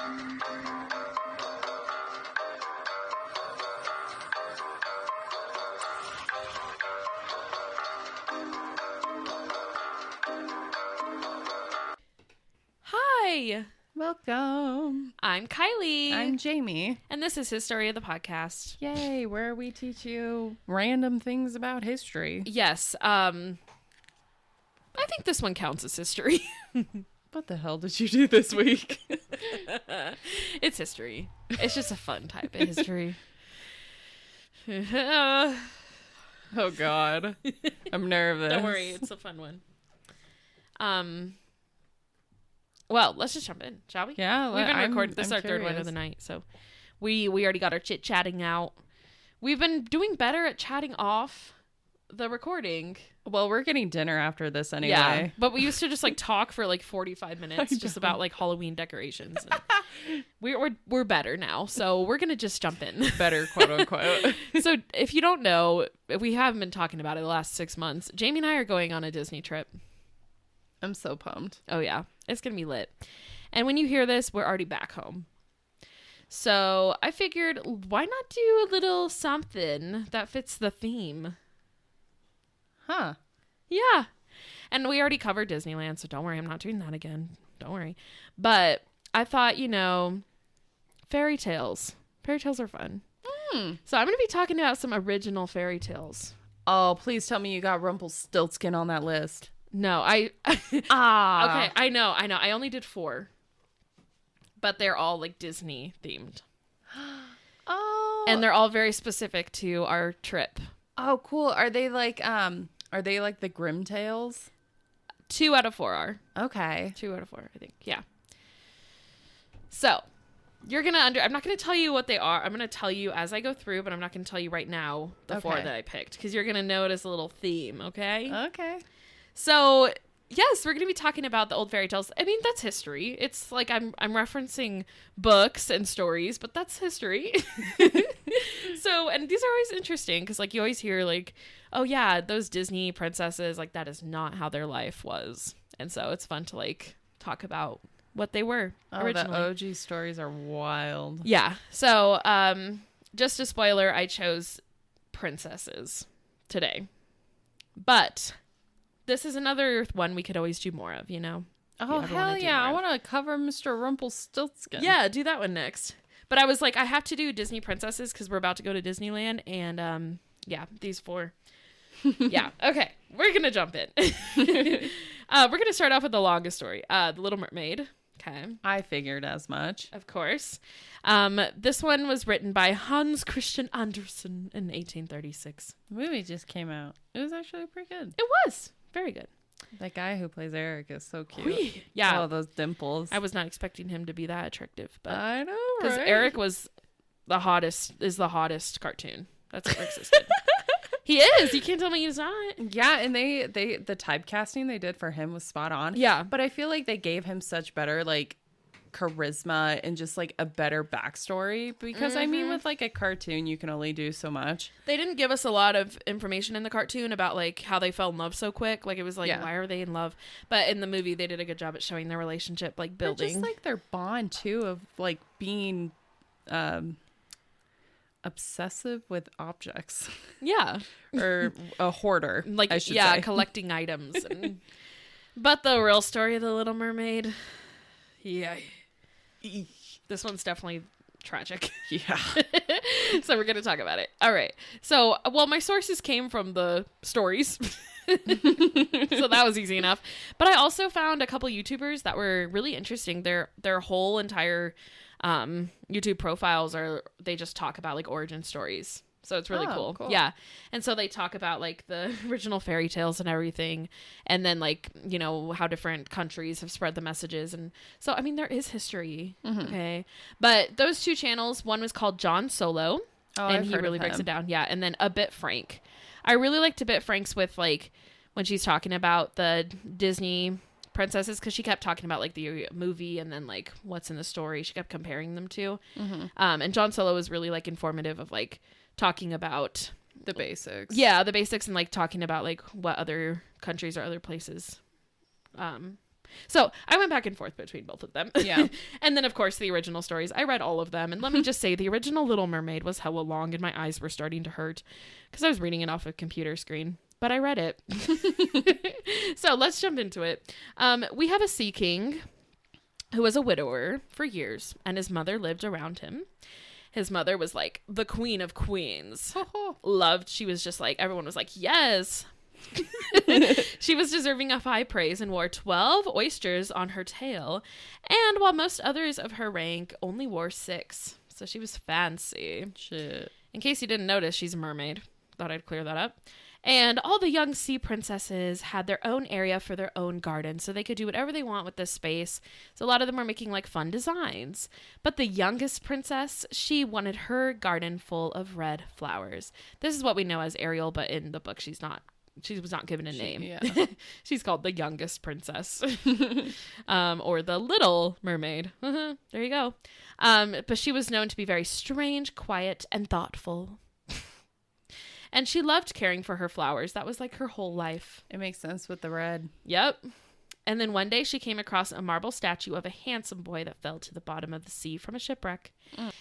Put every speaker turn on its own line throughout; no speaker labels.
Hi.
Welcome.
I'm Kylie.
I'm Jamie.
And this is History of the Podcast.
Yay, where we teach you random things about history.
Yes. I think this one counts as history.
What the hell did you do this week?
It's history. It's just a fun type of history. Oh,
God. I'm nervous.
don't worry. It's a fun one. Well, let's just jump in, shall we?
Yeah.
We've been recording. This is our third one of the night, so we already got our chit-chatting out. We've been doing better at chatting off the recording.
Well, we're getting dinner after this anyway.
Yeah, but we used to just like talk for like 45 minutes just about like Halloween decorations. And we're better now, so we're gonna just jump in.
Better, quote unquote.
So if you don't know, if we haven't been talking about it the last 6 months, Jamie and I are going on a Disney trip.
I'm so pumped.
Oh yeah, it's gonna be lit. And when you hear this, we're already back home. So I figured, why not do a little something that fits the theme?
Huh.
Yeah. And we already covered Disneyland, so don't worry, I'm not doing that again. Don't worry. But I thought, fairy tales. Fairy tales are fun. So I'm going to be talking about some original fairy tales.
Oh, please tell me you got Rumpelstiltskin on that list.
No, okay, I know. I only did 4. But they're all like Disney themed.
Oh.
And they're all very specific to our trip.
Oh, cool. Are they like the Grimm Tales?
2 out of 4 are.
Okay.
2 out of 4, I think. Yeah. So, you're going to I'm not going to tell you what they are. I'm going to tell you as I go through, but I'm not going to tell you right now the 4 that I picked, because you're going to notice a little theme, okay?
Okay.
So, yes, we're going to be talking about the old fairy tales. I mean, that's history. It's like I'm referencing books and stories, but that's history. So, and these are always interesting because, like, you always hear, like, oh, yeah, those Disney princesses, like, that is not how their life was. And so it's fun to, like, talk about what they were originally.
The OG stories are wild.
Yeah. So, just a spoiler, I chose princesses today. But this is another one we could always do more of,
Oh, hell yeah. I want to cover Mr. Rumpelstiltskin.
Yeah, do that one next. But I was like, I have to do Disney princesses because we're about to go to Disneyland. And, yeah, these 4. Yeah. Okay. We're going to jump in. We're going to start off with the longest story. The Little Mermaid. Okay.
I figured as much.
Of course. This one was written by Hans Christian Andersen in 1836.
The movie just came out. It was actually pretty good.
It was. Very good.
That guy who plays Eric is so cute.
Yeah.
Oh, those dimples.
I was not expecting him to be that attractive. But
I know, right?
because Eric is the hottest cartoon that's ever existed. He is. You can't tell me he's not.
Yeah, and they the typecasting they did for him was spot on.
Yeah.
But I feel like they gave him such better, like, charisma and just, like, a better backstory. Because, I mean, with, like, a cartoon, you can only do so much.
They didn't give us a lot of information in the cartoon about, like, how they fell in love so quick. Like, it was like, why are they in love? But in the movie, they did a good job at showing their relationship, like, building.
Or just, like, their bond, too, of, like, being obsessive with objects.
Yeah.
Or a hoarder,
like,
I should say.
collecting items. But the real story of the Little Mermaid, yeah. This one's definitely tragic.
Yeah.
So we're going to talk about it. All right. So, well, my sources came from the stories. So that was easy enough. But I also found a couple YouTubers that were really interesting. Their whole entire YouTube profiles they just talk about like origin stories. So it's really cool. Yeah. And so they talk about like the original fairy tales and everything. And then like, how different countries have spread the messages. And so, I mean, there is history. Mm-hmm. Okay. But those 2 channels, one was called John Solo. Oh, and he really breaks it down. Yeah. And then A Bit Frank. I really liked A Bit Frank's with like when she's talking about the Disney princesses, because she kept talking about like the movie and then like what's in the story. She kept comparing them to. Mm-hmm. And John Solo was really like informative of like talking about
the basics.
Yeah, the basics, and like talking about like what other countries or other places So I went back and forth between both of them.
Yeah.
And then, of course, the original stories. I read all of them. And let me just say, the original Little Mermaid was hella long and my eyes were starting to hurt because I was reading it off a computer screen. But I read it. So let's jump into it. We have a sea king who was a widower for years, and his mother lived around him. His mother was like the queen of queens. Loved. She was just like, everyone was like, yes. She was deserving of high praise and wore 12 oysters on her tail. And while most others of her rank only wore 6. So she was fancy.
Shit.
In case you didn't notice, she's a mermaid. Thought I'd clear that up. And all the young sea princesses had their own area for their own garden, so they could do whatever they want with this space. So a lot of them were making like fun designs. But the youngest princess, she wanted her garden full of red flowers. This is what we know as Ariel, but in the book she was not given a name.
Yeah.
She's called the youngest princess. Or the Little Mermaid. There you go. But she was known to be very strange, quiet, and thoughtful. And she loved caring for her flowers. That was like her whole life.
It makes sense with the red.
Yep. And then one day she came across a marble statue of a handsome boy that fell to the bottom of the sea from a shipwreck.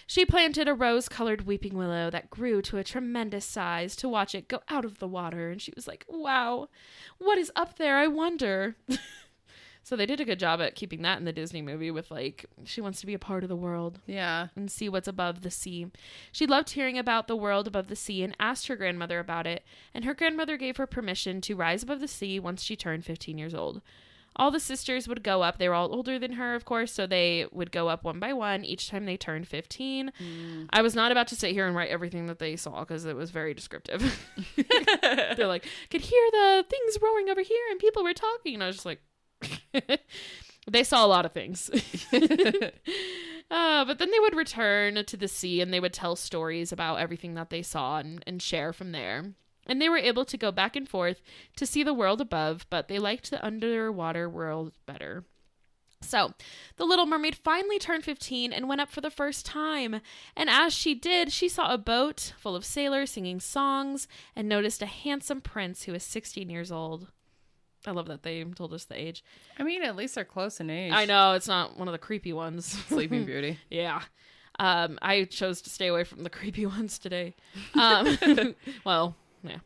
She planted a rose-colored weeping willow that grew to a tremendous size to watch it go out of the water. And she was like, wow, what is up there? I wonder. So they did a good job at keeping that in the Disney movie with like, she wants to be a part of the world.
Yeah.
And see what's above the sea. She loved hearing about the world above the sea and asked her grandmother about it. And her grandmother gave her permission to rise above the sea once she turned 15 years old. All the sisters would go up. They were all older than her, of course, so they would go up one by one each time they turned 15. I was not about to sit here and write everything that they saw because it was very descriptive. They're like, could hear the things roaring over here and people were talking. And I was just like, they saw a lot of things. But then they would return to the sea and they would tell stories about everything that they saw and share from there. And they were able to go back and forth to see the world above, but they liked the underwater world better. So, the Little Mermaid finally turned 15 and went up for the first time. And as she did, she saw a boat full of sailors singing songs and noticed a handsome prince who was 16 years old. I love that they told us the age.
I mean, at least they're close in age.
I know, it's not one of the creepy ones.
Sleeping Beauty.
Yeah. I chose to stay away from the creepy ones today. Well, yeah.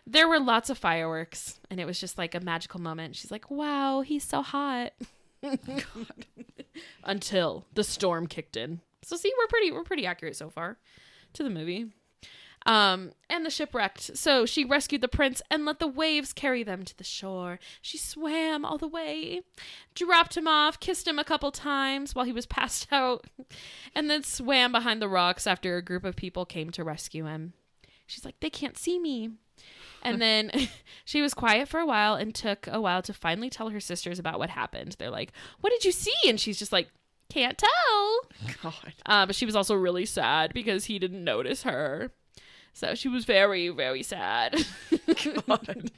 There were lots of fireworks, and it was just like a magical moment. She's like, wow, he's so hot. God. Until the storm kicked in. So see, we're pretty accurate so far to the movie. And the ship wrecked. So she rescued the prince and let the waves carry them to the shore. She swam all the way, dropped him off, kissed him a couple times while he was passed out, and then swam behind the rocks after a group of people came to rescue him. She's like, they can't see me. And then she was quiet for a while and took a while to finally tell her sisters about what happened. They're like, what did you see? And she's just like, can't tell.
God.
But she was also really sad because he didn't notice her. So she was very, very sad.
God.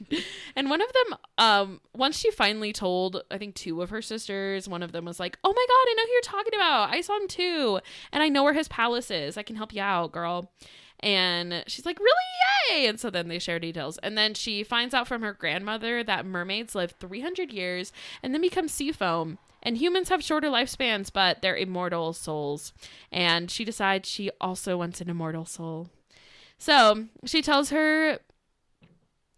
And one of them, once she finally told, I think 2 of her sisters, one of them was like, oh my God, I know who you're talking about. I saw him too. And I know where his palace is. I can help you out, girl. And she's like, really? Yay! And so then they share details. And then she finds out from her grandmother that mermaids live 300 years and then become sea foam. And humans have shorter lifespans, but they're immortal souls. And she decides she also wants an immortal soul. So she tells her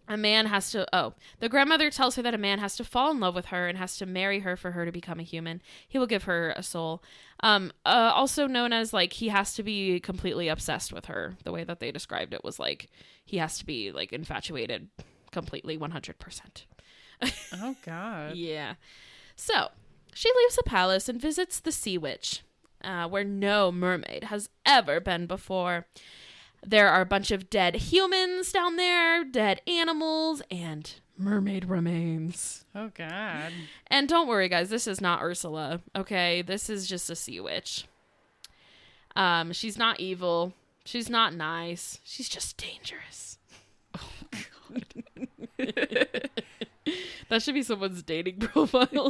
the grandmother tells her that a man has to fall in love with her and has to marry her for her to become a human. He will give her a soul. Also known as like, he has to be completely obsessed with her. The way that they described it was like, he has to be like infatuated completely 100%.
Oh God.
Yeah. So she leaves the palace and visits the Sea Witch, where no mermaid has ever been before. There are a bunch of dead humans down there, dead animals, and mermaid remains.
Oh, God.
And don't worry, guys. This is not Ursula, okay? This is just a sea witch. She's not evil. She's not nice. She's just dangerous.
Oh, God.
That should be someone's dating profile.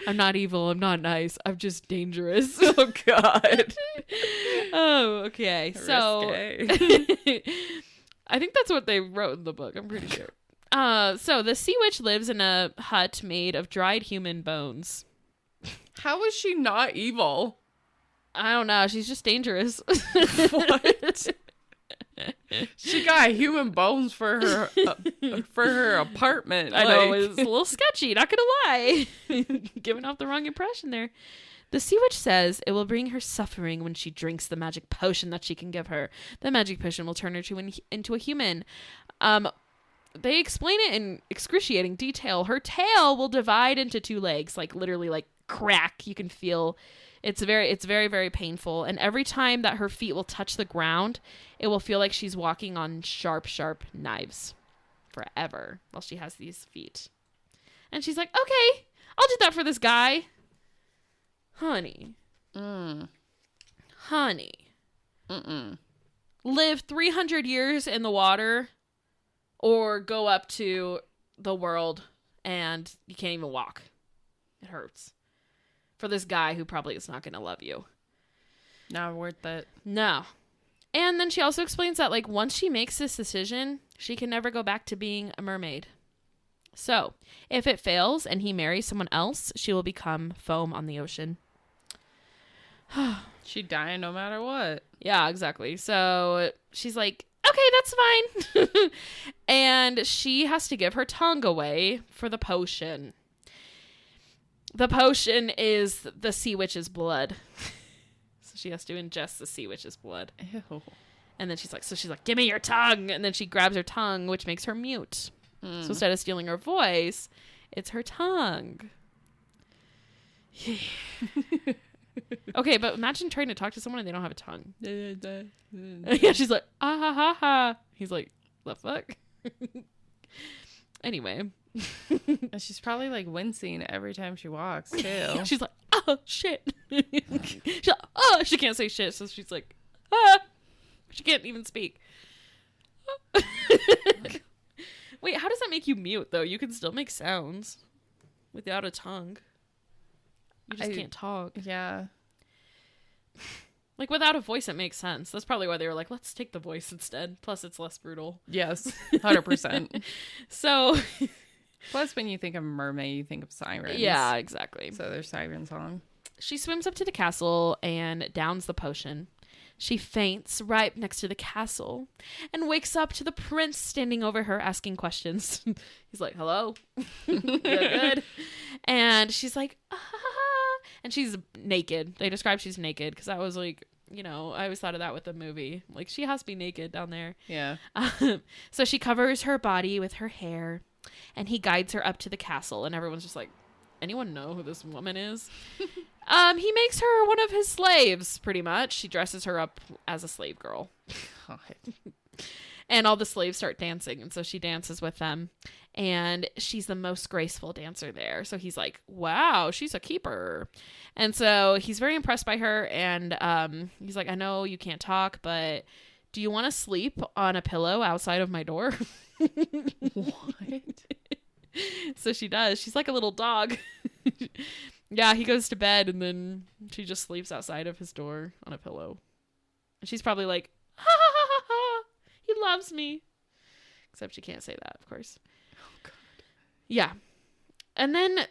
I'm not evil. I'm not nice. I'm just dangerous.
Oh, God.
Oh, okay. So
Risque.
I think that's what they wrote in the book. I'm pretty sure. So the sea witch lives in a hut made of dried human bones.
How is she not evil?
I don't know. She's just dangerous.
What? She got human bones for her apartment.
I know, it was a little sketchy, not gonna lie. Giving off the wrong impression there. The sea witch says it will bring her suffering when she drinks the magic potion that she can give her. The magic potion will turn her into a human. They explain it in excruciating detail. Her tail will divide into 2 legs, like literally like crack. You can feel it's very, very painful. And every time that her feet will touch the ground, it will feel like she's walking on sharp, sharp knives forever while she has these feet. And she's like, okay, I'll do that for this guy. Honey. Honey. Live 300 years in the water or go up to the world and you can't even walk. It hurts. For this guy who probably is not going to love you.
Not worth it.
No. And then she also explains that, like, once she makes this decision, she can never go back to being a mermaid. So, if it fails and he marries someone else, she will become foam on the ocean.
She dying no matter what.
Yeah, exactly. So she's like, okay, that's fine. And she has to give her tongue away for the potion. The potion is the sea witch's blood. So she has to ingest the sea witch's blood.
Ew.
And then she's like, give me your tongue. And then she grabs her tongue, which makes her mute. So instead of stealing her voice, it's her tongue. Okay, but imagine trying to talk to someone and they don't have a tongue. Yeah, she's like, ah ha ha ha. He's like, the fuck? Anyway.
And she's probably like wincing every time she walks too.
She's like, oh shit. She's like, oh, she can't say shit, so she's like, ah. She can't even speak. Wait, how does that make you mute though? You can still make sounds without a tongue. You just can't talk.
Yeah.
Like, without a voice, it makes sense. That's probably why they were like, let's take the voice instead. Plus, it's less brutal.
Yes, 100%.
So...
Plus, when you think of mermaid, you think of sirens.
Yeah, exactly.
So there's siren song.
She swims up to the castle and downs the potion. She faints right next to the castle and wakes up to the prince standing over her asking questions. He's like, hello? You're good? And she's like, ah. And she's naked. They describe she's naked because I was like, you know, I always thought of that with the movie. Like, she has to be naked down there. Yeah. So she covers her body with her hair and he guides her up to the castle. And everyone's just like, anyone know who this woman is? He makes her one of his slaves, pretty much. She dresses her up as a slave girl. And all the slaves start dancing. And so she dances with them. And she's the most graceful dancer there. So he's like, wow, she's a keeper. And so he's very impressed by her. And he's like, I know you can't talk, but do you want to sleep on a pillow outside of my door? What? So she does. She's like a little dog. Yeah, he goes to bed and then she just sleeps outside of his door on a pillow. And she's probably like, ha ha ha ha ha, he loves me. Except she can't say that, of course. Oh, God. Yeah. And then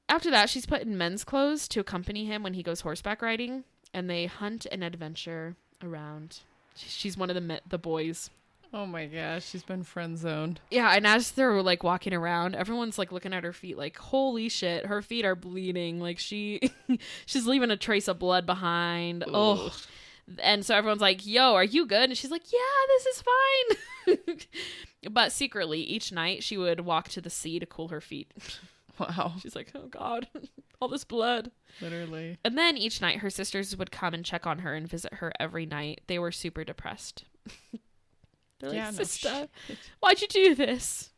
after that, she's put in men's clothes to accompany him when he goes horseback riding. And they hunt and adventure around. She's one of the boys.
Oh my gosh, she's been friend zoned.
Yeah, and as they're like walking around, everyone's like looking at her feet like, holy shit, her feet are bleeding. Like she's leaving a trace of blood behind. Ugh. Oh. And so everyone's like, yo, are you good? And she's like, yeah, this is fine. But secretly, each night she would walk to the sea to cool her feet. Wow. She's like, oh God, all this blood. Literally. And then each night her sisters would come and check on her and visit her every night. They were super depressed. They're like, sister, why'd you do this?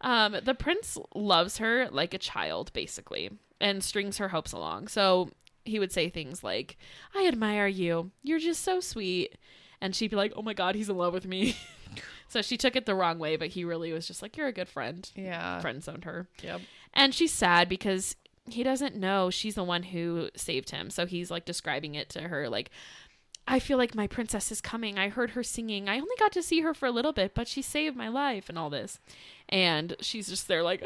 The prince loves her like a child, basically, and strings her hopes along. So he would say things like, I admire you. You're just so sweet. And she'd be like, oh my God, he's in love with me. So she took it the wrong way, but he really was just like, you're a good friend. Yeah. Friend zoned her. Yep. And she's sad because he doesn't know she's the one who saved him. So he's like describing it to her like, I feel like my princess is coming. I heard her singing. I only got to see her for a little bit, but she saved my life and all this. And she's just there like,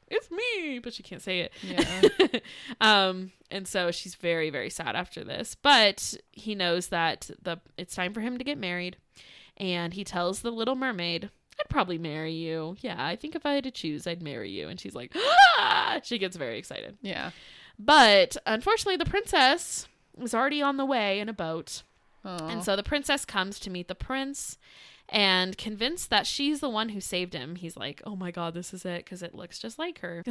it's me, but she can't say it.
Yeah.
And so she's very, very sad after this. But he knows that it's time for him to get married. And he tells the Little Mermaid, I'd probably marry you. Yeah, I think if I had to choose, I'd marry you. And she's like, ah! She gets very excited.
Yeah.
But unfortunately, the princess was already on the way in a boat.
Aww.
And so the princess comes to meet the prince, and convinced that she's the one who saved him, he's like, oh my God, this is it, because it looks just like her.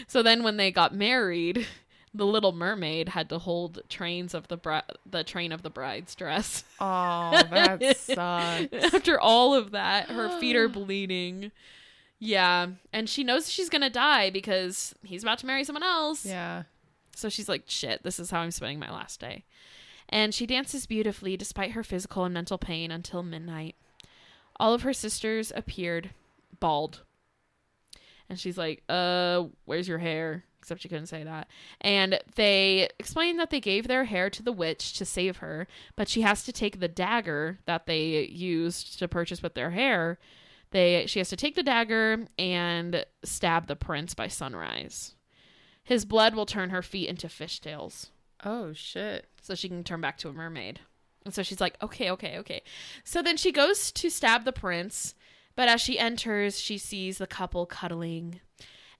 So then when they got married, the Little Mermaid had to hold trains of the train of the bride's dress.
Oh, that sucks.
After all of that, her feet are bleeding. Yeah. And she knows she's going to die because he's about to marry someone else.
Yeah.
So she's like, shit, this is how I'm spending my last day. And she dances beautifully despite her physical and mental pain until midnight. All of her sisters appeared bald. And she's like, where's your hair? Except she couldn't say that. And they explained that they gave their hair to the witch to save her, but she has to take the dagger that they used to purchase with their hair. She has to take the dagger and stab the prince by sunrise. His blood will turn her feet into fishtails.
Oh, shit.
So she can turn back to a mermaid. And so she's like, okay. So then she goes to stab the prince, but as she enters, she sees the couple cuddling,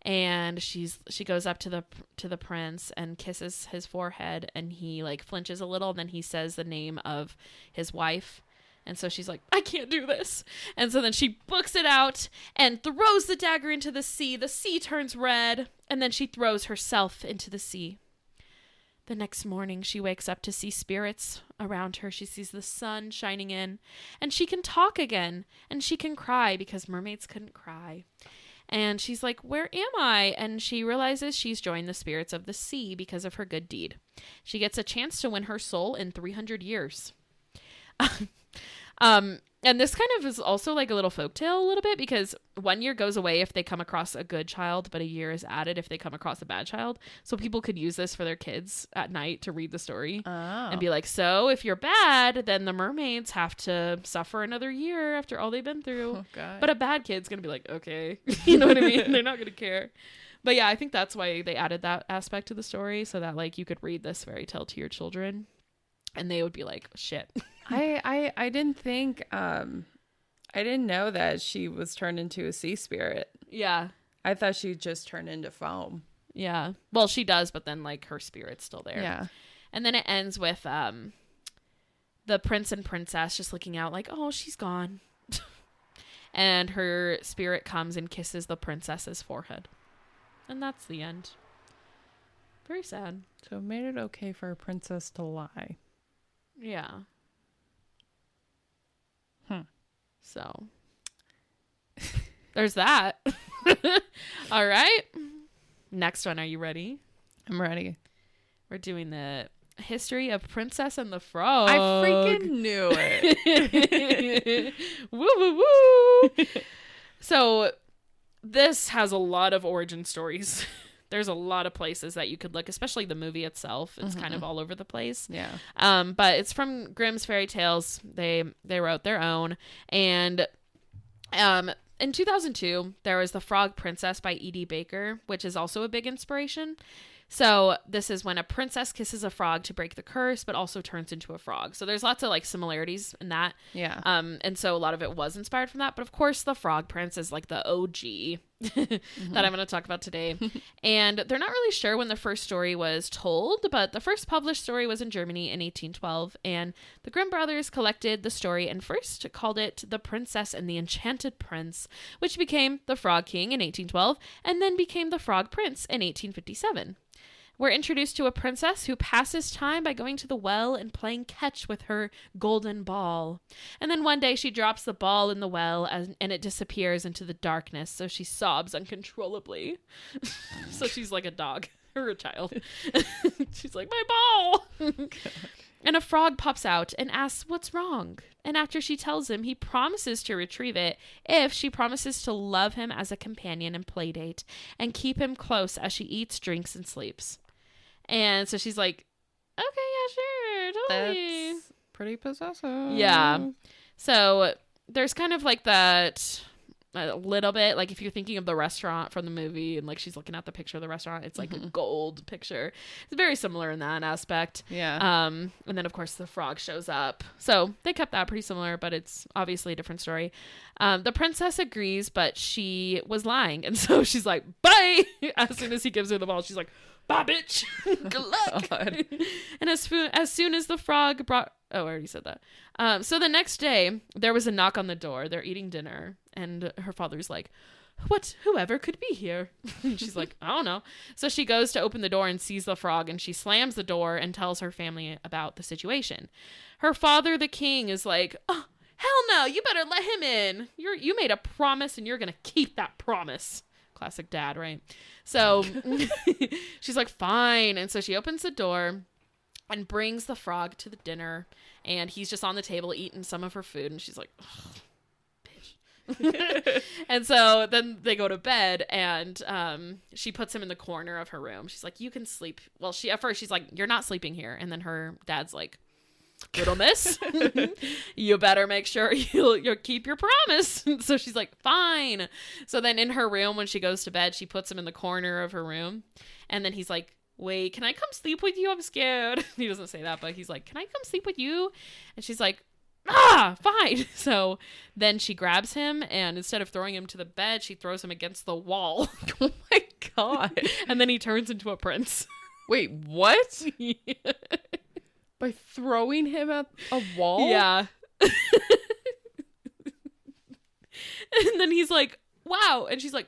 and she goes up to the prince and kisses his forehead, and he like flinches a little, and then he says the name of his wife. And so she's like, I can't do this. And so then she books it out and throws the dagger into the sea. The sea turns red, and then she throws herself into the sea. The next morning, she wakes up to see spirits around her. She sees the sun shining in, and she can talk again, and she can cry because mermaids couldn't cry. And she's like, where am I? And she realizes she's joined the spirits of the sea because of her good deed. She gets a chance to win her soul in 300 years. And this kind of is also like a little folktale a little bit, because 1 year goes away if they come across a good child, but a year is added if they come across a bad child. So people could use this for their kids at night to read the story and be like, so if you're bad, then the mermaids have to suffer another year after all they've been through.
Oh, God.
But a bad kid's going to be like, okay, you know what I mean? They're not going to care. But yeah, I think that's why they added that aspect to the story, so that like you could read this fairy tale to your children and they would be like, shit.
I didn't think I didn't know that she was turned into a sea spirit.
Yeah.
I thought she just turned into foam.
Yeah. Well, she does, but then like her spirit's still there.
Yeah.
And then it ends with the prince and princess just looking out like, oh, she's gone. And her spirit comes and kisses the princess's forehead. And that's the end. Very sad.
So it made it okay for a princess to lie.
Yeah. So there's that. All right. Next one. Are you ready?
I'm ready.
We're doing the history of Princess and the Frog.
I freaking knew it.
Woo, woo, woo. So this has a lot of origin stories. There's a lot of places that you could look, especially the movie itself. It's kind of all over the place.
Yeah.
But it's from Grimm's Fairy Tales. They wrote their own. And in 2002, there was The Frog Princess by E.D. Baker, which is also a big inspiration. So this is when a princess kisses a frog to break the curse, but also turns into a frog. So there's lots of like similarities in that.
Yeah.
And so a lot of it was inspired from that. But of course, the Frog Prince is like the OG that I'm going to talk about today. And they're not really sure when the first story was told, but the first published story was in Germany in 1812. And the Grimm brothers collected the story and first called it The Princess and the Enchanted Prince, which became The Frog King in 1812 and then became The Frog Prince in 1857. We're introduced to a princess who passes time by going to the well and playing catch with her golden ball. And then one day she drops the ball in the well and it disappears into the darkness, so she sobs uncontrollably. So she's like a dog or a child. She's like, my ball! And a frog pops out and asks what's wrong. And after she tells him, he promises to retrieve it if she promises to love him as a companion and playdate and keep him close as she eats, drinks, and sleeps. And so she's like, okay, yeah, sure. totally.
That's pretty possessive.
Yeah. So there's kind of like that a little bit, like if you're thinking of the restaurant from the movie and like she's looking at the picture of the restaurant, it's like a gold picture. It's very similar in that aspect.
Yeah.
And then of course the frog shows up. So they kept that pretty similar, but it's obviously a different story. The princess agrees, but she was lying. And so she's like, bye. As soon as he gives her the ball, she's like, bye, bitch. Good luck.
God.
And as soon as the frog brought... Oh, I already said that. So the next day, there was a knock on the door. They're eating dinner. And her father's like, whoever could be here? And she's like, I don't know. So she goes to open the door and sees the frog. And she slams the door and tells her family about the situation. Her father, the king, is like, oh, hell no. You better let him in. You made a promise and you're going to keep that promise. Classic dad, right? So she's like, fine. And so she opens the door and brings the frog to the dinner. And he's just on the table eating some of her food. And she's like, bitch. And so then they go to bed and she puts him in the corner of her room. She's like, you can sleep. Well, at first she's like, you're not sleeping here. And then her dad's like, little miss, you better make sure you'll keep your promise. So she's like, fine. So then in her room, when she goes to bed, she puts him in the corner of her room. And then he's like, wait, can I come sleep with you? I'm scared. He doesn't say that, but he's like, can I come sleep with you? And she's like, fine. So then she grabs him and instead of throwing him to the bed, she throws him against the wall.
Oh my God.
And then he turns into a prince.
Wait, what?
Yeah.
By throwing him at a wall?
Yeah. And then he's like, wow. And she's like,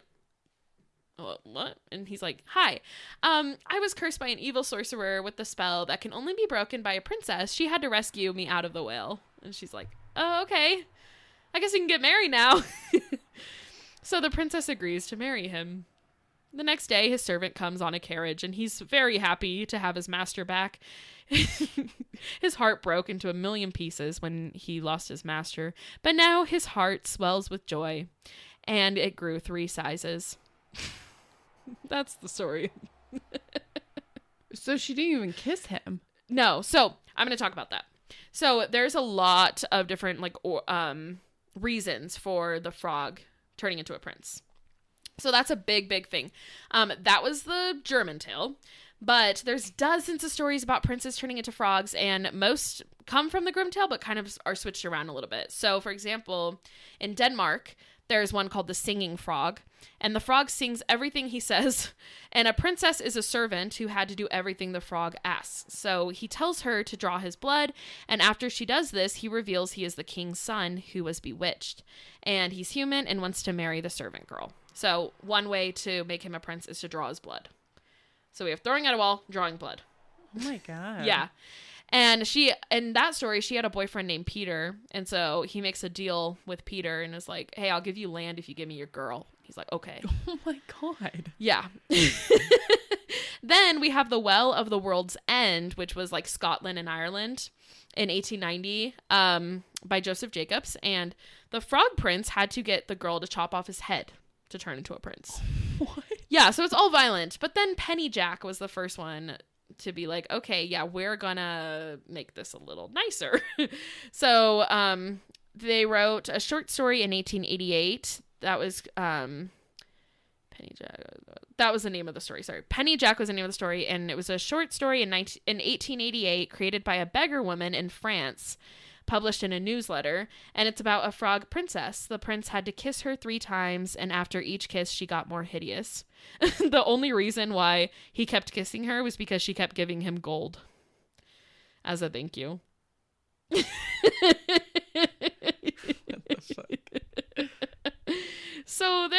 what? And he's like, hi. I was cursed by an evil sorcerer with the spell that can only be broken by a princess. She had to rescue me out of the whale. And she's like, oh, okay. I guess we can get married now. So the princess agrees to marry him. The next day, his servant comes on a carriage, and he's very happy to have his master back. His heart broke into a million pieces when he lost his master, but now his heart swells with joy, and it grew 3 sizes. That's the story.
So she didn't even kiss him?
No. So I'm going to talk about that. So there's a lot of different reasons for the frog turning into a prince. So that's a big, big thing. That was the German tale. But there's dozens of stories about princes turning into frogs, and most come from the Grimm tale, but kind of are switched around a little bit. So, for example, in Denmark, there's one called the Singing Frog, and the frog sings everything he says, and a princess is a servant who had to do everything the frog asks. So he tells her to draw his blood, and after she does this, he reveals he is the king's son who was bewitched, and he's human and wants to marry the servant girl. So one way to make him a prince is to draw his blood. So we have throwing at a wall, drawing blood.
Oh my God.
Yeah. And in that story, she had a boyfriend named Peter. And so he makes a deal with Peter and is like, hey, I'll give you land if you give me your girl. He's like, okay.
Oh my God.
Yeah. Then we have the Well of the World's End, which was like Scotland and Ireland in 1890 by Joseph Jacobs. And the frog prince had to get the girl to chop off his head to turn into a prince.
What?
Yeah, so it's all violent. But then Penny Jack was the first one to be like, okay, yeah, we're gonna make this a little nicer. So they wrote a short story in 1888. That was Penny Jack. That was the name of the story. Sorry. Penny Jack was the name of the story. And it was a short story in 1888 created by a beggar woman in France, published in a newsletter, and it's about a frog princess. The prince had to kiss her 3 times, and after each kiss, she got more hideous. The only reason why he kept kissing her was because she kept giving him gold as a thank you.
What the fuck?
So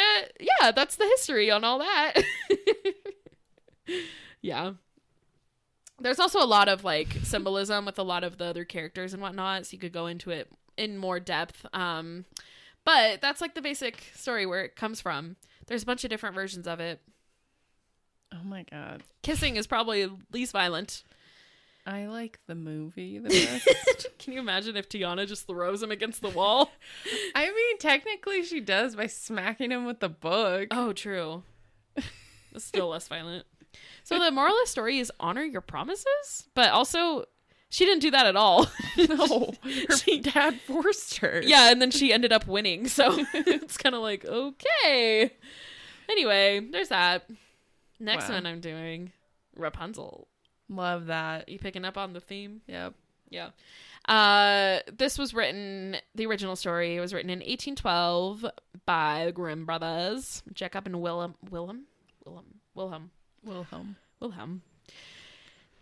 that's the history on all that. Yeah. There's also a lot of like symbolism with a lot of the other characters and whatnot, so you could go into it in more depth. But that's like the basic story where it comes from. There's a bunch of different versions of it.
Oh my God.
Kissing is probably least violent.
I like the movie the best.
Can you imagine if Tiana just throws him against the wall?
I mean, technically she does by smacking him with the book.
Oh, true. It's still less violent. So the moral of the story is honor your promises, but also She didn't do that at all.
No, her dad forced her.
Yeah, and then she ended up winning. So it's kind of like, okay. Anyway, there's that. Next one I'm doing, Rapunzel.
Love that.
You picking up on the theme?
Yep.
Yeah. This was written, the original story was written in 1812 by the Grimm brothers, Jacob and Wilhelm.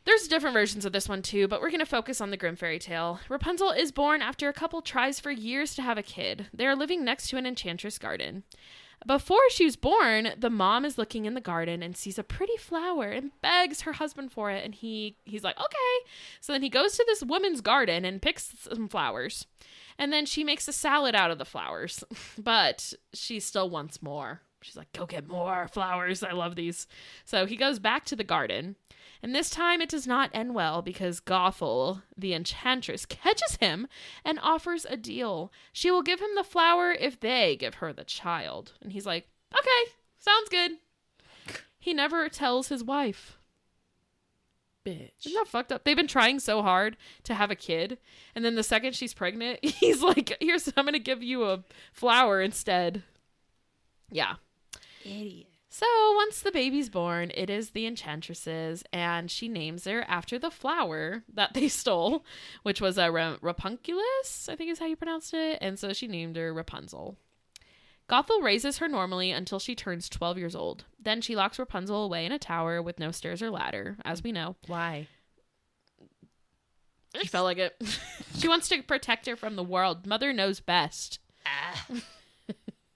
There's different versions of this one too, but we're going to focus on the Grimm fairy tale. Rapunzel is born after a couple tries for years to have a kid. They are living next to an enchantress garden. Before she was born, the mom is looking in the garden and sees a pretty flower and begs her husband for it. And he's like, okay. So then he goes to this woman's garden and picks some flowers. And then she makes a salad out of the flowers. But she still wants more. She's like, go get more flowers. I love these. So he goes back to the garden. And this time it does not end well because Gothel, the enchantress, catches him and offers a deal. She will give him the flower if they give her the child. And he's like, okay, sounds good. He never tells his wife.
Bitch.
Isn't that fucked up? They've been trying so hard to have a kid. And then the second she's pregnant, he's like, I'm going to give you a flower instead. Yeah.
Idiot.
So once the baby's born, it is the enchantress's, and she names her after the flower that they stole, which was a Rapunculus, I think is how you pronounced it. And so she named her Rapunzel. Gothel raises her normally until she turns 12 years old. Then she locks Rapunzel away in a tower with no stairs or ladder, as we know.
Why?
She felt like it. She wants to protect her from the world. Mother knows best.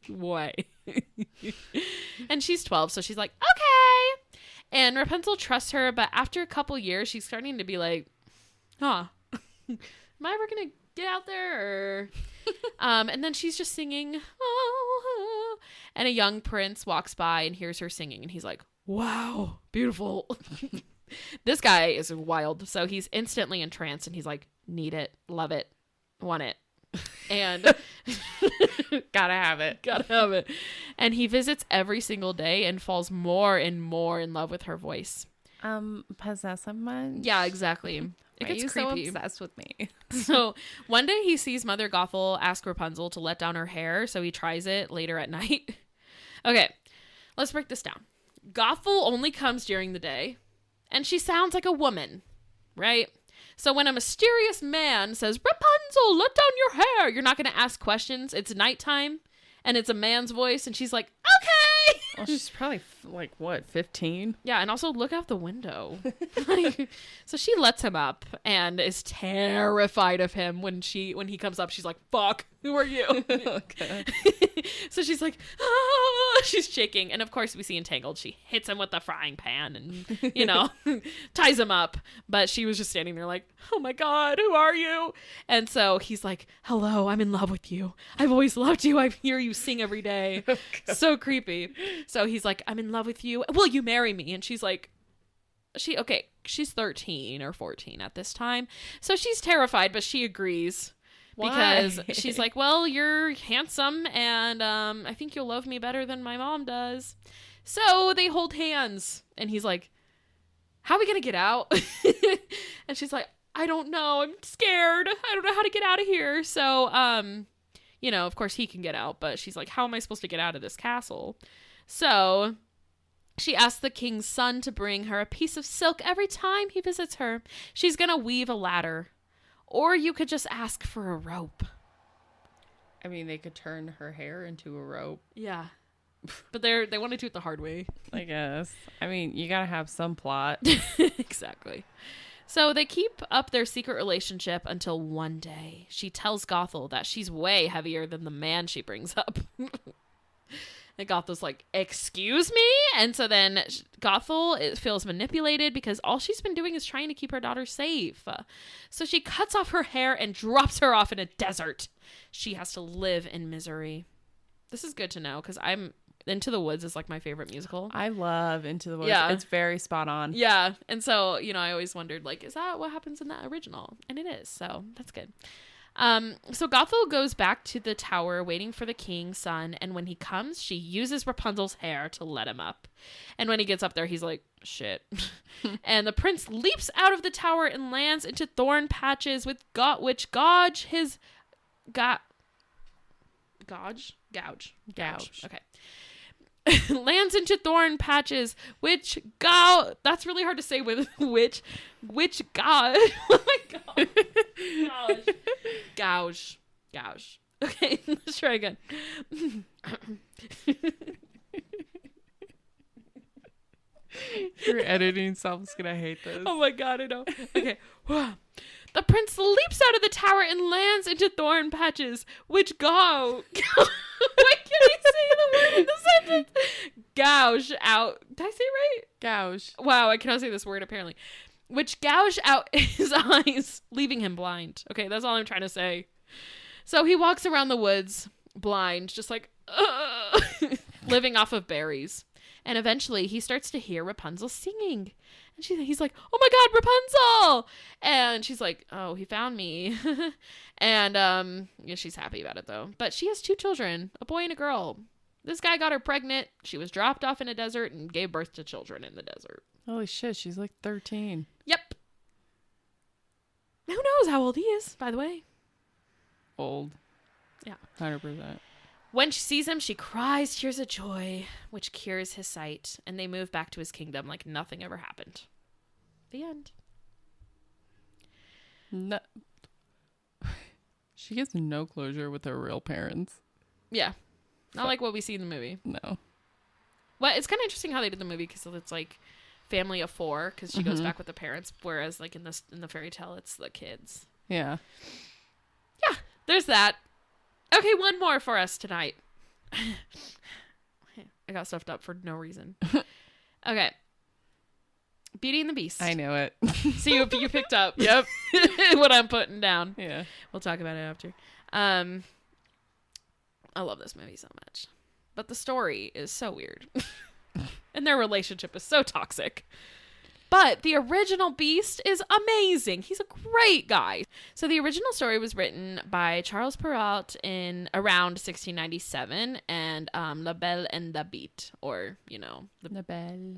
Why? And she's 12, so she's like, okay. And Rapunzel trusts her, but after a couple years, she's starting to be like, am I ever gonna get out there? Or and then she's just singing, and a young prince walks by and hears her singing, and he's like, wow, beautiful. This guy is wild, so he's instantly entranced, and he's like, need it, love it, want it. And
gotta have it.
And he visits every single day and falls more and more in love with her voice.
Possessive much?
Yeah, exactly. It gets creepy.
So obsessed with me.
So one day he sees Mother Gothel ask Rapunzel to let down her hair, so he tries it later at night. Okay, let's break this down. Gothel only comes during the day, and she sounds like a woman, right? So when a mysterious man says, Rapunzel, let down your hair, you're not going to ask questions. It's nighttime, and it's a man's voice, and she's like, okay.
Well, she's probably, 15?
Yeah, and also look out the window. So she lets him up and is terrified of him when he comes up. She's like, fuck, who are you?
Okay.
So she's like, she's shaking. And of course we see Entangled. She hits him with the frying pan and, ties him up. But she was just standing there like, oh my God, who are you? And so he's like, hello, I'm in love with you. I've always loved you. I hear you sing every day. Okay. So creepy. So he's like, I'm in love with you. Will you marry me? And she's like, she's 13 or 14 at this time. So she's terrified, but she agrees.
Why?
Because she's like, well, you're handsome, and I think you'll love me better than my mom does. So they hold hands, and he's like, how are we going to get out? And she's like, I don't know. I'm scared. I don't know how to get out of here. So, of course he can get out, but she's like, how am I supposed to get out of this castle? So she asks the king's son to bring her a piece of silk every time he visits her. She's going to weave a ladder. Or you could just ask for a rope.
I mean, they could turn her hair into a rope.
Yeah. But they want to do it the hard way.
I guess. I mean, you gotta have some plot.
Exactly. So they keep up their secret relationship until one day she tells Gothel that she's way heavier than the man she brings up. And Gothel's like, excuse me? And so then Gothel feels manipulated because all she's been doing is trying to keep her daughter safe. So she cuts off her hair and drops her off in a desert. She has to live in misery. This is good to know because Into the Woods is like my favorite musical.
I love Into the Woods.
Yeah.
It's very spot on.
Yeah. And so, I always wondered, like, is that what happens in that original? And it is. So that's good. So Gothel goes back to the tower waiting for the king's son, and when he comes, she uses Rapunzel's hair to let him up. And when he gets up there, he's like, shit. And the prince leaps out of the tower and lands into thorn patches which gouge his... Gouge. Okay. Lands into thorn patches, that's really hard to say with which gouge. Oh my god. Gouge. Okay, let's try again.
Your editing self's gonna hate this.
Oh my god, I know. Okay. The prince leaps out of the tower and lands into thorn patches, which Why can't I say the word in the sentence? Gouge out. Did I say it right?
Gouge.
Wow, I cannot say this word apparently. Which gouge out his eyes, leaving him blind. Okay, that's all I'm trying to say. So he walks around the woods, blind, just like, living off of berries. And eventually he starts to hear Rapunzel singing. And he's like, oh my god, Rapunzel! And she's like, oh, he found me. And yeah, she's happy about it though. But she has 2 children, a boy and a girl. This guy got her pregnant. She was dropped off in a desert and gave birth to children in the desert.
Holy shit, she's like 13.
Yep. Who knows how old he is, by the way?
Old.
Yeah.
100%.
When she sees him, she cries tears of joy, which cures his sight, and they move back to his kingdom like nothing ever happened. The end.
No. She gets no closure with her real parents.
Yeah. Not like what we see in the movie.
No.
Well, it's kind of interesting how they did the movie because it's like family of 4 because she goes back with the parents, whereas like in the fairy tale, it's the kids.
Yeah.
Yeah, there's that. Okay, one more for us tonight. I got stuffed up for no reason. Okay. Beauty and the Beast.
I knew it.
So you picked up.
Yep.
What I'm putting down.
Yeah.
We'll talk about it after. I love this movie so much. But the story is so weird. And their relationship is so toxic. But the original Beast is amazing. He's a great guy. So the original story was written by Charles Perrault in around 1697 and La Belle and la Bête, or, you know,
La Belle.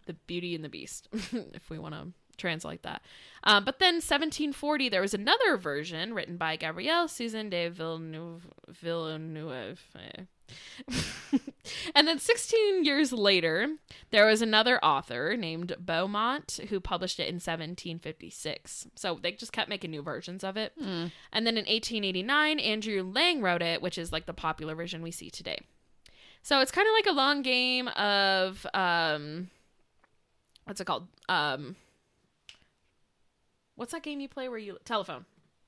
The Beauty and the Beast, if we want to translate that. But then 1740, there was another version written by Gabrielle Susan de Villeneuve. And then 16 years later, there was another author named Beaumont who published it in 1756. So they just kept making new versions of it. And then in 1889, Andrew Lang wrote it, which is like the popular version we see today. So it's kind of like a long game of, what's it called? What's that game you play where you, telephone.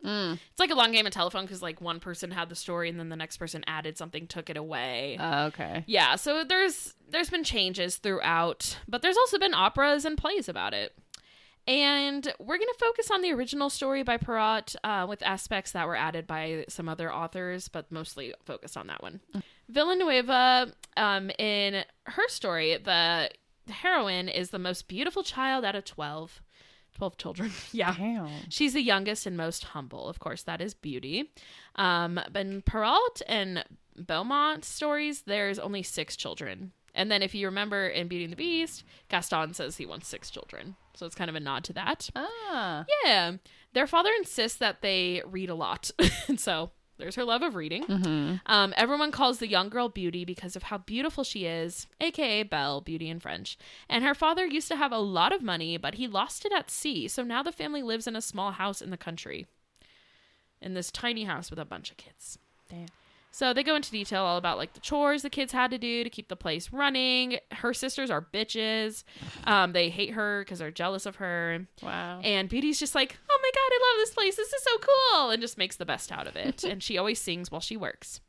It's like a long game of telephone because like one person had the story and then the next person added something, took it away.
Okay.
Yeah, so there's been changes throughout, but there's also been operas and plays about it. And we're going to focus on the original story by Perrault with aspects that were added by some other authors, but mostly focused on that one. Villanueva, in her story, the heroine is the most beautiful child out of 12 children. Yeah.
Damn.
She's the youngest and most humble. Of course, that is Beauty. But in Perrault and Beaumont stories, there's only 6 children. And then if you remember in Beauty and the Beast, Gaston says he wants 6 children. So it's kind of a nod to that.
Ah.
Yeah. Their father insists that they read a lot. And so there's her love of reading. Everyone calls the young girl Beauty because of how beautiful she is, aka Belle, Beauty in French. And her father used to have a lot of money, but he lost it at sea. So now the family lives in a small house in the country. In this tiny house with a bunch of kids.
Damn.
So they go into detail all about like the chores the kids had to do to keep the place running. Her sisters are bitches. They hate her because they're jealous of her.
Wow.
And Beauty's just like, oh my God, I love this place. This is so cool. And just makes the best out of it. And she always sings while she works.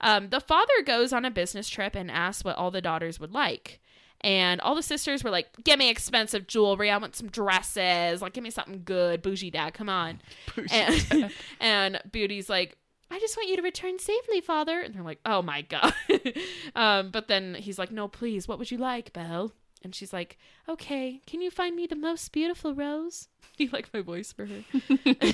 The father goes on a business trip and asks what all the daughters would like. And all the sisters were like, give me expensive jewelry. I want some dresses. Like, give me something good. Bougie dad, come on. And Beauty's like, I just want you to return safely, father. And they're like, oh my God. But then he's like, no, please, what would you like, Belle? And she's like, okay, can you find me the most beautiful rose? Do you like my voice for her?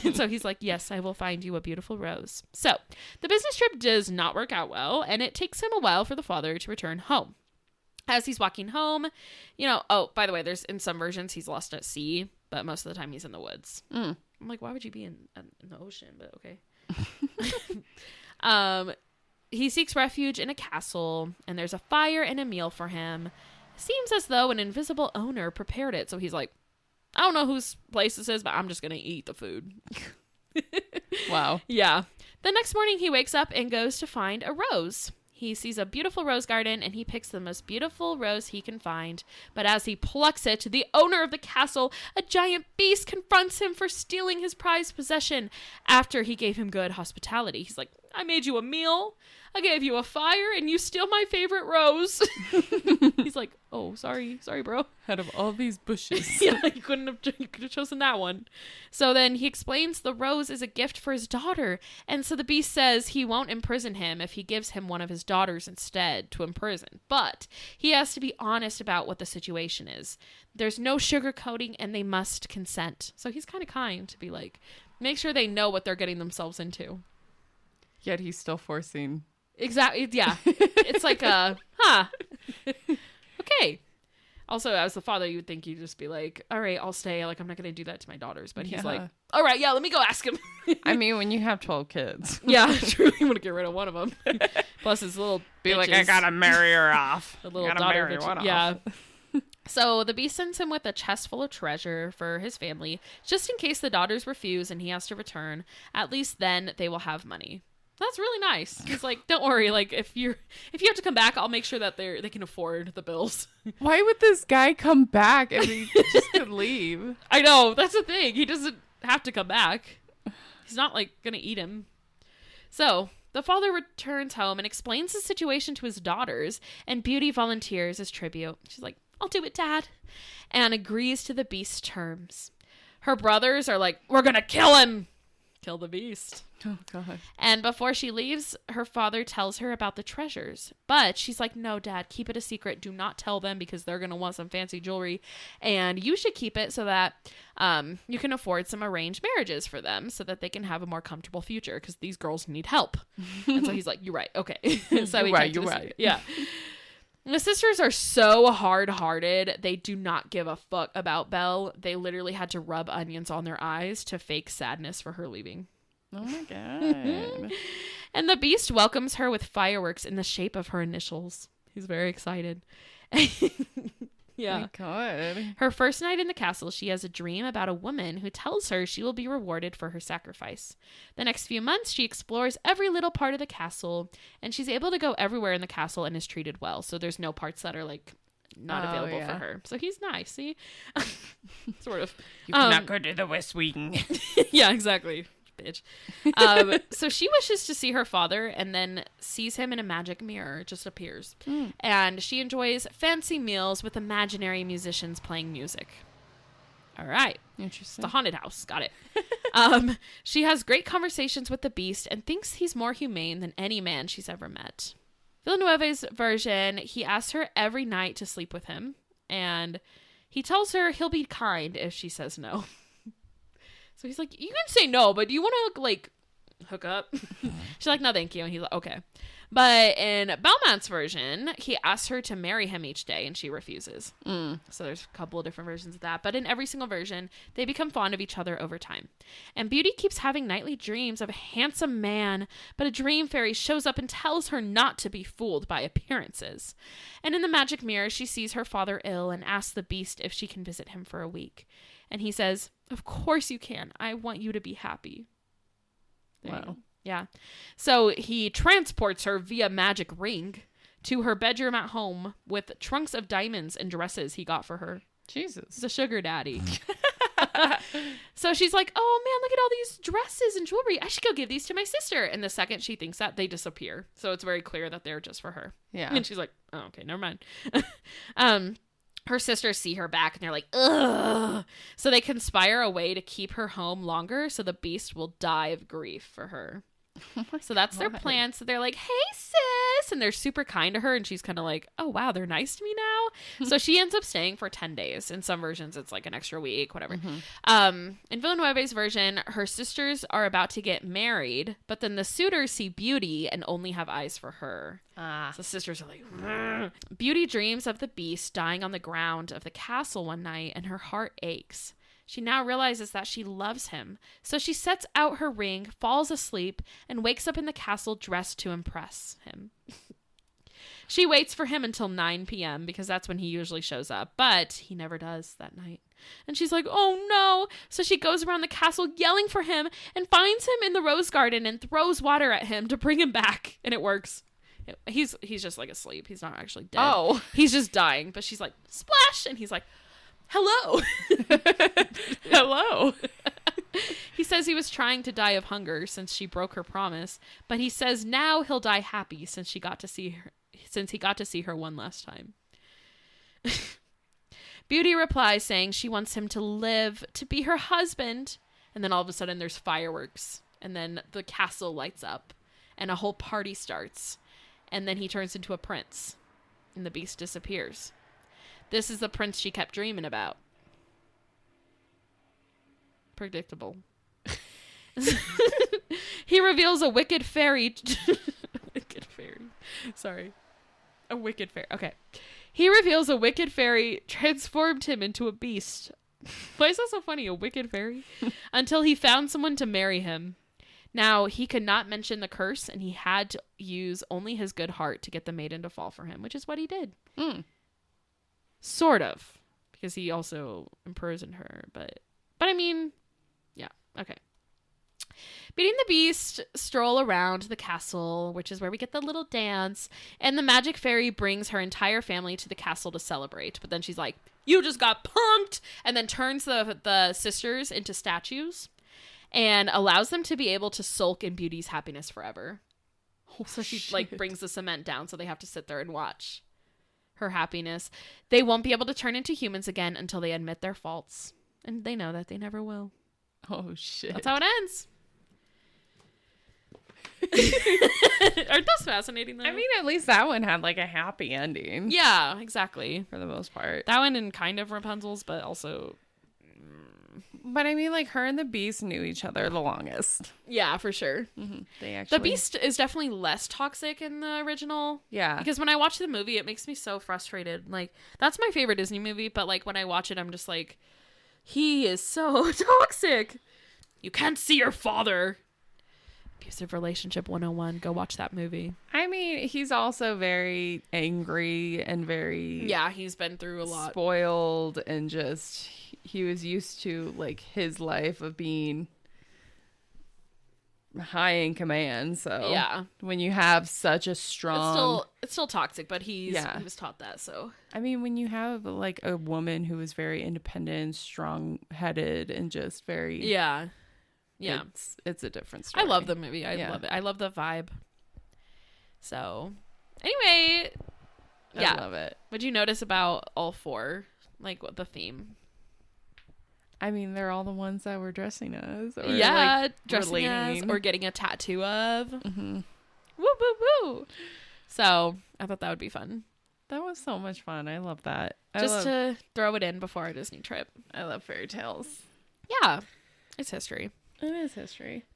And so he's like, yes, I will find you a beautiful rose. So the business trip does not work out well, and it takes him a while for the father to return home. As he's walking home, oh, by the way, there's in some versions he's lost at sea, but most of the time he's in the woods. I'm like, why would you be in the ocean? But okay. He seeks refuge in a castle, and there's a fire and a meal for him. Seems as though an invisible owner prepared it. So he's like, I don't know whose place this is, but I'm just going to eat the food.
Wow.
Yeah. The next morning he wakes up and goes to find a rose. He sees a beautiful rose garden and he picks the most beautiful rose he can find. But as he plucks it, the owner of the castle, a giant beast, confronts him for stealing his prized possession after he gave him good hospitality. He's like, I made you a meal, I gave you a fire, and you steal my favorite rose. He's like, oh, sorry, bro.
Out of all these bushes.
Yeah, you could have chosen that one. So then he explains the rose is a gift for his daughter. And so the beast says he won't imprison him if he gives him one of his daughters instead to imprison. But he has to be honest about what the situation is. There's no sugarcoating and they must consent. So he's kind of kind to be like, make sure they know what they're getting themselves into.
Yet he's still forcing.
Exactly. Yeah. It's like okay. Also, as the father, you would think you'd just be like, all right, I'll stay. Like, I'm not going to do that to my daughters. But he's like, all right, yeah, let me go ask him.
I mean, when you have 12 kids.
Yeah, true. You want to get rid of one of them. Plus his little
Be
bitches.
like, I got to marry her off.
The little daughter bitch. Yeah. So the beast sends him with a chest full of treasure for his family, just in case the daughters refuse and he has to return. At least then they will have money. That's really nice. He's like, don't worry. Like, if you have to come back, I'll make sure that they can afford the bills.
Why would this guy come back if he just could leave?
I know. That's the thing. He doesn't have to come back. He's not, like, going to eat him. So the father returns home and explains the situation to his daughters, and Beauty volunteers as tribute. She's like, I'll do it, Dad, and agrees to the beast's terms. Her brothers are like, we're going to kill him. Kill the beast.
Oh, God.
And before she leaves, her father tells her about the treasures. But she's like, no, Dad, keep it a secret. Do not tell them because they're going to want some fancy jewelry. And you should keep it so that you can afford some arranged marriages for them so that they can have a more comfortable future because these girls need help. And so he's like, you're right. Okay. So you're right. Yeah. The sisters are so hard-hearted. They do not give a fuck about Belle. They literally had to rub onions on their eyes to fake sadness for her leaving.
Oh my God.
And the beast welcomes her with fireworks in the shape of her initials. He's very excited. Yeah.
My God.
Her first night in the castle, she has a dream about a woman who tells her she will be rewarded for her sacrifice. The next few months, she explores every little part of the castle, and she's able to go everywhere in the castle and is treated well. So there's no parts that are like not available for her. So he's nice. See, sort of.
You cannot go to the West Wing.
Yeah, exactly. Bitch. So she wishes to see her father and then sees him in a magic mirror. It just appears. And she enjoys fancy meals with imaginary musicians playing music. All right.
Interesting.
It's the haunted house. Got it. She has great conversations with the beast and thinks he's more humane than any man she's ever met. Villanueva's version, he asks her every night to sleep with him. And he tells her he'll be kind if she says no. So he's like, you can say no, but do you want to, like, hook up? She's like, no, thank you. And he's like, okay. But in Belmont's version, he asks her to marry him each day, and she refuses. So there's a couple of different versions of that. But in every single version, they become fond of each other over time. And Beauty keeps having nightly dreams of a handsome man, but a dream fairy shows up and tells her not to be fooled by appearances. And in the magic mirror, she sees her father ill and asks the beast if she can visit him for a week. And he says, of course you can. I want you to be happy.
Wow.
Yeah. So he transports her via magic ring to her bedroom at home with trunks of diamonds and dresses he got for her.
Jesus.
He's a sugar daddy. So she's like, oh man, look at all these dresses and jewelry. I should go give these to my sister. And the second she thinks that, they disappear. So it's very clear that they're just for her.
Yeah.
And she's like, oh, okay, never mind. Her sisters see her back and they're like, ugh. So they conspire a way to keep her home longer so the beast will die of grief for her. So that's their plan. So they're like, hey, sis. And they're super kind to her. And she's kind of like, oh, wow, they're nice to me now. So she ends up staying for 10 days. In some versions, it's like an extra week, whatever. In Villanueva's version, her sisters are about to get married, but then the suitors see Beauty and only have eyes for her. So the sisters are like, "Rrr." Beauty dreams of the beast dying on the ground of the castle one night, and her heart aches. She now realizes that she loves him, so she sets out her ring, falls asleep, and wakes up in the castle dressed to impress him. She waits for him until 9 p.m. because that's when he usually shows up, but he never does that night. And she's like, oh no! So she goes around the castle yelling for him and finds him in the rose garden and throws water at him to bring him back, and it works. He's just like asleep. He's not actually dead.
Oh.
He's just dying, but she's like, splash! And he's like, hello.
Hello.
He says he was trying to die of hunger since she broke her promise, but he says now he'll die happy since he got to see her one last time. Beauty replies saying she wants him to live to be her husband, and then all of a sudden there's fireworks, and then the castle lights up and a whole party starts, and then he turns into a prince and the beast disappears. This is the prince she kept dreaming about. Predictable. He reveals a wicked fairy. Wicked fairy. Sorry. A wicked fairy. Okay. He reveals a wicked fairy transformed him into a beast. Why is that so funny? A wicked fairy? Until he found someone to marry him. Now, he could not mention the curse, and he had to use only his good heart to get the maiden to fall for him, which is what he did. Sort of, because he also imprisoned her, but I mean, yeah, okay. Beauty and the Beast stroll around the castle, which is where we get the little dance, and the magic fairy brings her entire family to the castle to celebrate, but then she's like, you just got punked, and then turns the sisters into statues, and allows them to be able to sulk in Beauty's happiness forever. So she like brings the cement down, so they have to sit there and watch her happiness. They won't be able to turn into humans again until they admit their faults. And they know that they never will.
Oh, shit.
That's how it ends. Aren't those fascinating, though?
I mean, at least that one had like a happy ending.
Yeah, exactly.
For the most part.
That one and kind of Rapunzel's, but also...
But I mean, like, her and the Beast knew each other the longest.
Yeah, for sure.
They actually...
The Beast is definitely less toxic in the original.
Yeah.
Because when I watch the movie, it makes me so frustrated. Like, that's my favorite Disney movie, but, like, when I watch it, I'm just like, he is so toxic. You can't see your father. Abusive Relationship 101. Go watch that movie.
I mean, he's also very angry and very...
Yeah, he's been through a lot.
Spoiled, and just... He was used to, like, his life of being high in command, so...
Yeah.
When you have such a strong...
It's still toxic, but he was taught that, so...
I mean, when you have, like, a woman who is very independent, strong-headed, and just very...
Yeah. Yeah.
It's a different story.
I love the movie. I love it. I love the vibe. So, anyway... Yeah.
I love it.
What'd you notice about all four? Like, what the theme?
I mean, they're all the ones that we're dressing as. Or
Dressing as, or getting a tattoo of.
Mm-hmm.
Woo, woo, woo. So, I thought that would be fun.
That was so much fun. I love that.
To throw it in before our Disney trip.
I love fairy tales.
Yeah. It's history.
It is history.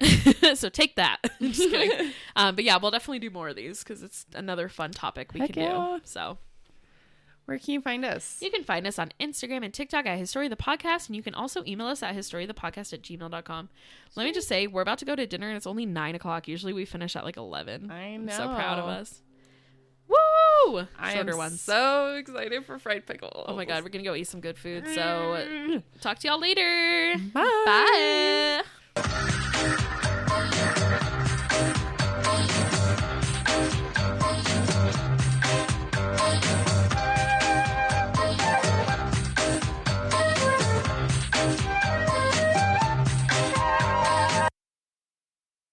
So take that. Just kidding. But yeah, we'll definitely do more of these because it's another fun topic we can do. So...
Where can you find us?
You can find us on Instagram and TikTok at History of the Podcast, and you can also email us at historyofthepodcast@gmail.com. Let me just say, we're about to go to dinner, and it's only 9 o'clock. Usually we finish at like 11.
I know.
I'm so proud of us. Woo!
I am so excited for fried pickles.
Oh my God, we're going to go eat some good food. So talk to y'all later.
Bye.
Bye.